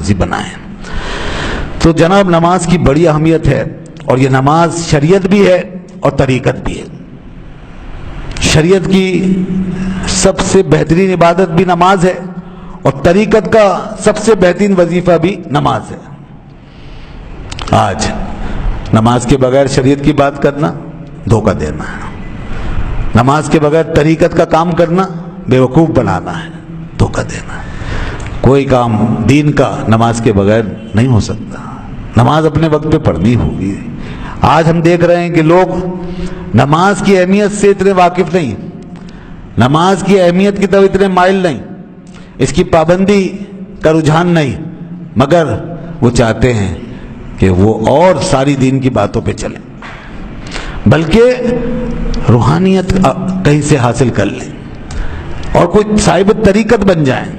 نمازی بنائیں۔ تو جناب نماز کی بڑی اہمیت ہے، اور یہ نماز شریعت بھی ہے اور طریقت بھی ہے۔ شریعت کی سب سے بہترین عبادت بھی نماز ہے، اور طریقت کا سب سے بہترین وظیفہ بھی نماز ہے۔ آج نماز کے بغیر شریعت کی بات کرنا دھوکہ دینا ہے، نماز کے بغیر طریقت کا کام کرنا بیوقوف بنانا ہے، دھوکہ دینا ہے۔ کوئی کام دین کا نماز کے بغیر نہیں ہو سکتا، نماز اپنے وقت پہ پڑھنی ہوگی۔ آج ہم دیکھ رہے ہیں کہ لوگ نماز کی اہمیت سے اتنے واقف نہیں، نماز کی اہمیت کی طرف اتنے مائل نہیں، اس کی پابندی کا رجحان نہیں، مگر وہ چاہتے ہیں کہ وہ اور ساری دین کی باتوں پہ چلیں، بلکہ روحانیت کہیں سے حاصل کر لیں اور کوئی صاحب طریقت بن جائیں،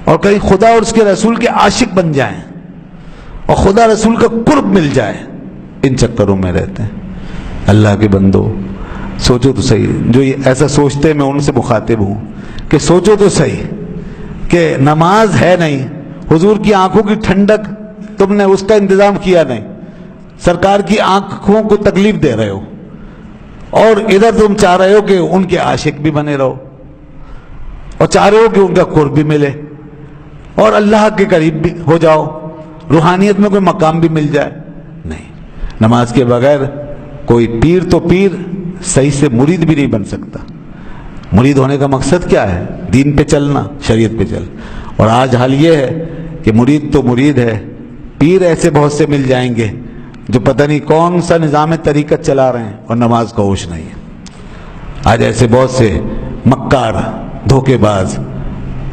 اور کہیں خدا اور اس کے رسول کے عاشق بن جائیں، اور خدا رسول کا قرب مل جائے۔ ان چکروں میں رہتے ہیں۔ اللہ کے بندو سوچو تو صحیح، جو یہ ایسا سوچتے میں ان سے مخاطب ہوں کہ سوچو تو صحیح کہ نماز ہے نہیں، حضور کی آنکھوں کی ٹھنڈک تم نے اس کا انتظام کیا نہیں، سرکار کی آنکھوں کو تکلیف دے رہے ہو، اور ادھر تم چاہ رہے ہو کہ ان کے عاشق بھی بنے رہو، اور چاہ رہے ہو کہ ان کا قرب بھی ملے، اور اللہ کے قریب بھی ہو جاؤ، روحانیت میں کوئی مقام بھی مل جائے۔ نہیں، نماز کے بغیر کوئی پیر تو پیر، صحیح سے مرید بھی نہیں بن سکتا۔ مرید ہونے کا مقصد کیا ہے؟ دین پہ چلنا، شریعت پہ چل۔ اور آج حال یہ ہے کہ مرید تو مرید ہے، پیر ایسے بہت سے مل جائیں گے جو پتہ نہیں کون سا نظام طریقت چلا رہے ہیں اور نماز کا ہوش نہیں ہے۔ آج ایسے بہت سے مکار دھوکے باز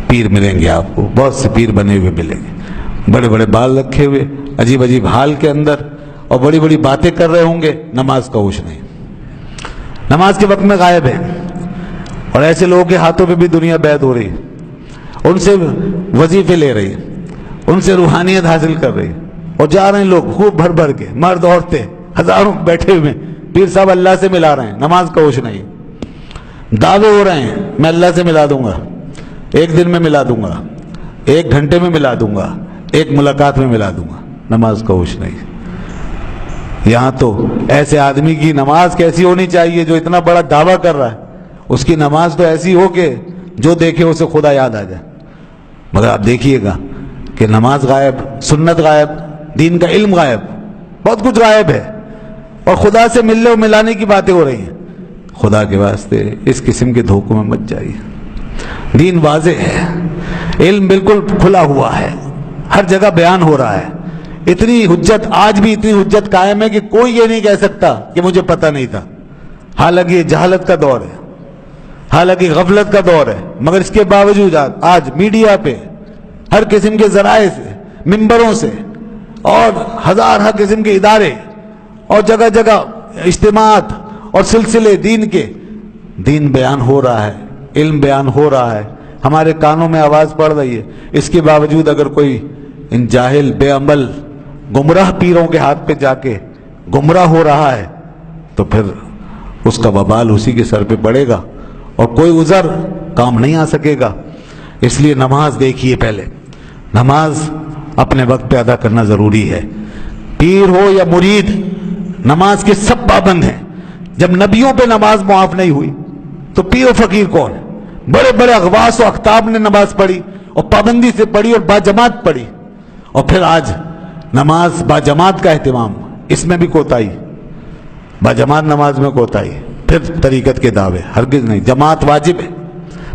پیر ملیں گے آپ کو، بہت سے پیر بنے ہوئے ملیں گے، بڑے بڑے بال رکھے ہوئے، عجیب عجیب حال کے اندر، اور بڑی بڑی باتیں کر رہے ہوں گے، نماز کا ہوش نہیں، نماز کے وقت میں غائب ہے۔ اور ایسے لوگوں کے ہاتھوں پہ بھی دنیا بیعت ہو رہی ہے، ان سے وظیفے لے رہی ہے، ان سے روحانیت حاصل کر رہی ہے، اور جا رہے ہیں لوگ خوب بھر بھر کے، مرد عورتیں ہزاروں بیٹھے ہوئے، پیر صاحب اللہ سے ملا رہے ہیں، نماز کا ہوش نہیں، دعوے ہو رہے ہیں میں اللہ سے ملا دوں گا، ایک دن میں ملا دوں گا، ایک گھنٹے میں ملا دوں گا، ایک ملاقات میں ملا دوں گا، نماز کا ہوش نہیں۔ یہاں تو ایسے آدمی کی نماز کیسی ہونی چاہیے جو اتنا بڑا دعویٰ کر رہا ہے، اس کی نماز تو ایسی ہو کہ جو دیکھے اسے خدا یاد آ جائے۔ مگر آپ دیکھیے گا کہ نماز غائب، سنت غائب، دین کا علم غائب، بہت کچھ غائب ہے، اور خدا سے ملنے اور ملانے کی باتیں ہو رہی ہیں۔ خدا کے واسطے اس قسم کے دھوکوں میں مت جائیے۔ دین واضح ہے، علم بالکل کھلا ہوا ہے، ہر جگہ بیان ہو رہا ہے۔ اتنی حجت، آج بھی اتنی حجت قائم ہے کہ کوئی یہ نہیں کہہ سکتا کہ مجھے پتہ نہیں تھا، حالانکہ یہ جہالت کا دور ہے، حالانکہ غفلت کا دور ہے، مگر اس کے باوجود آج میڈیا پہ ہر قسم کے ذرائع سے، ممبروں سے، اور ہزارہ قسم کے ادارے اور جگہ جگہ اجتماعات اور سلسلے دین کے، دین بیان ہو رہا ہے، علم بیان ہو رہا ہے، ہمارے کانوں میں آواز پڑ رہی ہے۔ اس کے باوجود اگر کوئی ان جاہل، بے عمل، گمراہ پیروں کے ہاتھ پہ جا کے گمراہ ہو رہا ہے، تو پھر اس کا وبال اسی کے سر پہ پڑے گا، اور کوئی عذر کام نہیں آ سکے گا۔ اس لیے نماز دیکھیے، پہلے نماز اپنے وقت پہ ادا کرنا ضروری ہے۔ پیر ہو یا مرید، نماز کے سب پابند ہیں۔ جب نبیوں پہ نماز معاف نہیں ہوئی تو پیر و فقیر کون ہے؟ بڑے بڑے اغواس و اقطاب نے نماز پڑھی، اور پابندی سے پڑھی، اور باجماعت پڑھی، اور پھر آج نماز باجماعت کا اہتمام، اس میں بھی کوتاہی، باجماعت نماز میں کوتاہی، پھر طریقت کے دعوے، ہرگز نہیں۔ جماعت واجب ہے،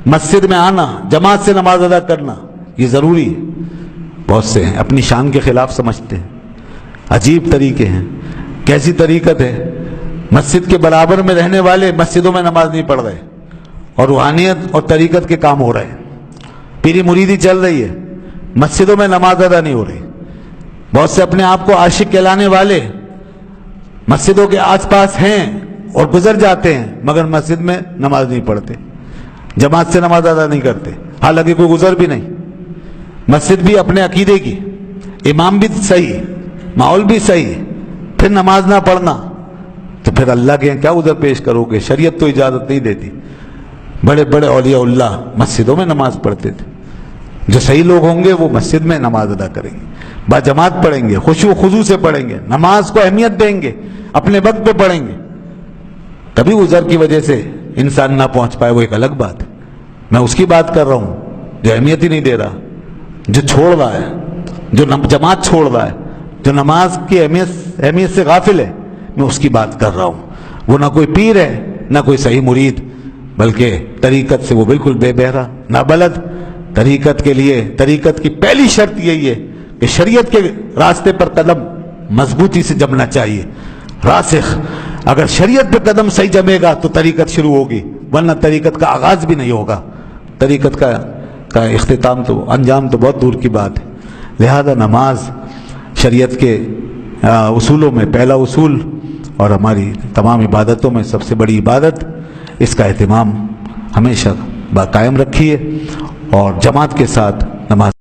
مسجد میں آنا، جماعت سے نماز ادا کرنا یہ ضروری ہے۔ بہت سے ہیں اپنی شان کے خلاف سمجھتے ہیں، عجیب طریقے ہیں، کیسی طریقت ہے، مسجد کے برابر میں رہنے والے مسجدوں میں نماز نہیں پڑھ رہے، اور روحانیت اور طریقت کے کام ہو رہے ہیں، پیری مریدی چل رہی ہے، مسجدوں میں نماز ادا نہیں ہو رہی۔ بہت سے اپنے آپ کو عاشق کہلانے والے مسجدوں کے آس پاس ہیں اور گزر جاتے ہیں، مگر مسجد میں نماز نہیں پڑھتے، جماعت سے نماز ادا نہیں کرتے، حالانکہ کوئی گزر بھی نہیں۔ مسجد بھی اپنے عقیدے کی، امام بھی صحیح، ماحول بھی صحیح، پھر نماز نہ پڑھنا، تو پھر اللہ کے کیا عذر پیش کرو گے؟ شریعت تو اجازت نہیں دیتی۔ بڑے بڑے اولیاء اللہ مسجدوں میں نماز پڑھتے تھے، جو صحیح لوگ ہوں گے وہ مسجد میں نماز ادا کریں گے، باجماعت پڑھیں گے، خشوع و خضوع سے پڑھیں گے، نماز کو اہمیت دیں گے، اپنے وقت پہ پڑھیں گے۔ کبھی عذر کی وجہ سے انسان نہ پہنچ پائے وہ ایک الگ بات ہے، میں اس کی بات کر رہا ہوں جو اہمیت ہی نہیں دے رہا، جو چھوڑ رہا ہے، جو جماعت چھوڑ رہا ہے، جو نماز کی اہمیت سے غافل ہے، میں اس کی بات کر رہا ہوں۔ وہ نہ کوئی پیر ہے نہ کوئی صحیح مرید، بلکہ طریقت سے وہ بالکل بے بہرا، نابلد۔ طریقت کے لیے طریقت کی پہلی شرط یہی ہے کہ شریعت کے راستے پر قدم مضبوطی سے جمنا چاہیے، راسخ۔ اگر شریعت پہ قدم صحیح جمے گا تو طریقت شروع ہوگی، ورنہ طریقت کا آغاز بھی نہیں ہوگا، طریقت کا اختتام تو انجام تو بہت دور کی بات ہے۔ لہذا نماز شریعت کے اصولوں میں پہلا اصول اور ہماری تمام عبادتوں میں سب سے بڑی عبادت، اس کا اہتمام ہمیشہ قائم رکھیے اور جماعت کے ساتھ نماز